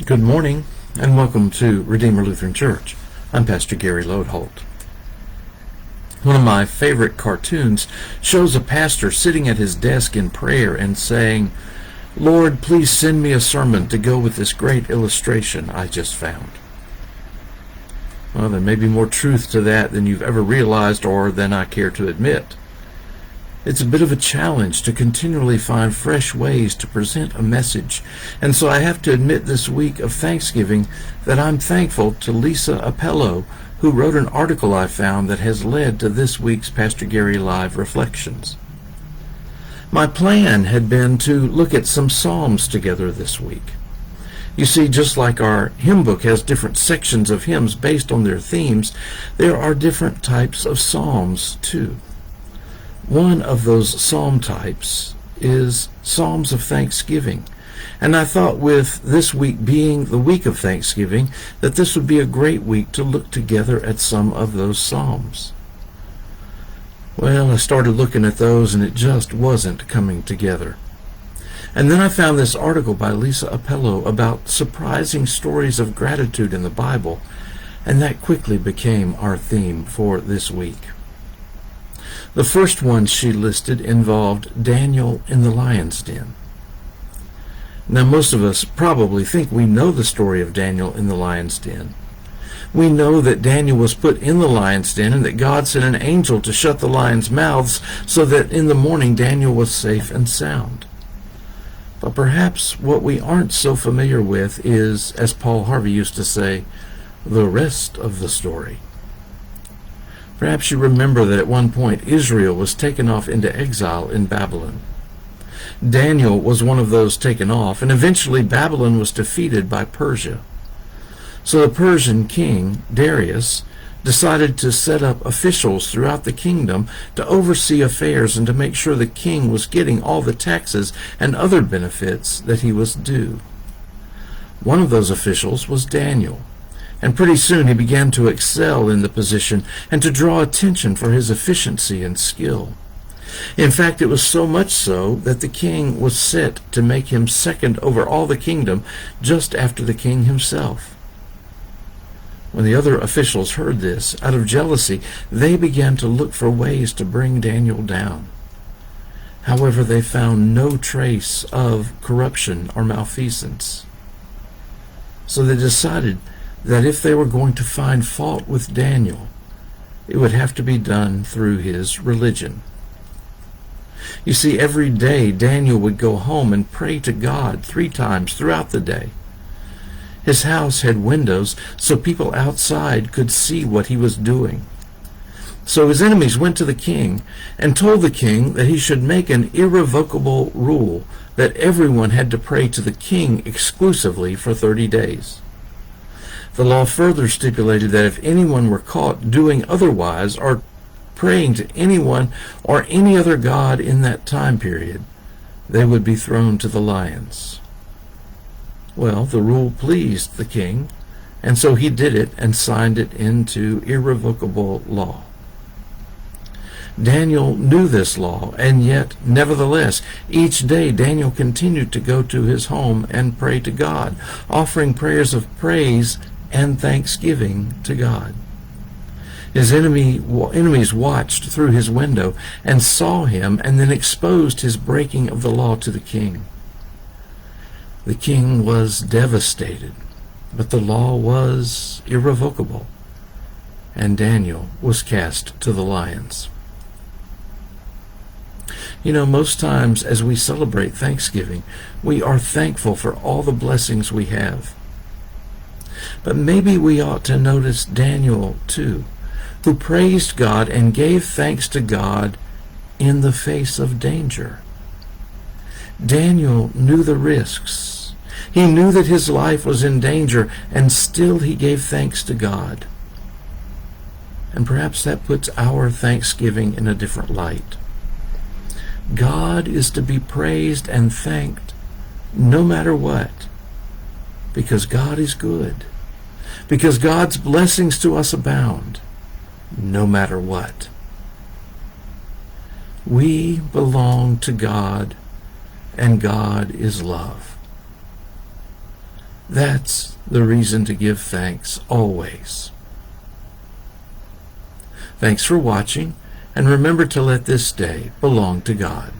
Good morning, and welcome to Redeemer Lutheran Church. I'm Pastor Gary Lodeholt. One of my favorite cartoons shows a pastor sitting at his desk in prayer and saying, "Lord, please send me a sermon to go with this great illustration I just found." Well, there may be more truth to that than you've ever realized or than I care to admit. It's a bit of a challenge to continually find fresh ways to present a message, and so I have to admit this week of Thanksgiving that I'm thankful to Lisa Appello, who wrote an article I found that has led to this week's Pastor Gary Live Reflections. My plan had been to look at some Psalms together this week. You see, just like our hymn book has different sections of hymns based on their themes, there are different types of Psalms too. One of those psalm types is Psalms of Thanksgiving, and I thought with this week being the week of Thanksgiving that this would be a great week to look together at some of those psalms. Well, I started looking at those and it just wasn't coming together. And then I found this article by Lisa Appello about surprising stories of gratitude in the Bible, and that quickly became our theme for this week. The first one she listed involved Daniel in the lion's den. Now, most of us probably think we know the story of Daniel in the lion's den. We know that Daniel was put in the lion's den and that God sent an angel to shut the lions' mouths so that in the morning Daniel was safe and sound. But perhaps what we aren't so familiar with is, as Paul Harvey used to say, the rest of the story. Perhaps you remember that at one point Israel was taken off into exile in Babylon. Daniel was one of those taken off, and eventually Babylon was defeated by Persia. So the Persian king, Darius, decided to set up officials throughout the kingdom to oversee affairs and to make sure the king was getting all the taxes and other benefits that he was due. One of those officials was Daniel. And pretty soon he began to excel in the position and to draw attention for his efficiency and skill. In fact, it was so much so that the king was set to make him second over all the kingdom just after the king himself. When the other officials heard this, out of jealousy, they began to look for ways to bring Daniel down. However, they found no trace of corruption or malfeasance. So they decided that if they were going to find fault with Daniel, it would have to be done through his religion. You see, every day Daniel would go home and pray to God 3 times throughout the day. His house had windows so people outside could see what he was doing. So his enemies went to the king and told the king that he should make an irrevocable rule that everyone had to pray to the king exclusively for 30 days. The law further stipulated that if anyone were caught doing otherwise or praying to anyone or any other god in that time period, they would be thrown to the lions. Well, the rule pleased the king, and so he did it and signed it into irrevocable law. Daniel knew this law, and yet, nevertheless, each day Daniel continued to go to his home and pray to God, offering prayers of praise and thanksgiving to God. His enemies watched through his window and saw him and then exposed his breaking of the law to the king. The king was devastated, but the law was irrevocable, and Daniel was cast to the lions. You know, most times as we celebrate Thanksgiving, we are thankful for all the blessings we have. But maybe we ought to notice Daniel, too, who praised God and gave thanks to God in the face of danger. Daniel knew the risks. He knew that his life was in danger, and still he gave thanks to God. And perhaps that puts our thanksgiving in a different light. God is to be praised and thanked no matter what, because God is good, because God's blessings to us abound, no matter what. We belong to God, and God is love. That's the reason to give thanks always. Thanks for watching, and remember to let this day belong to God.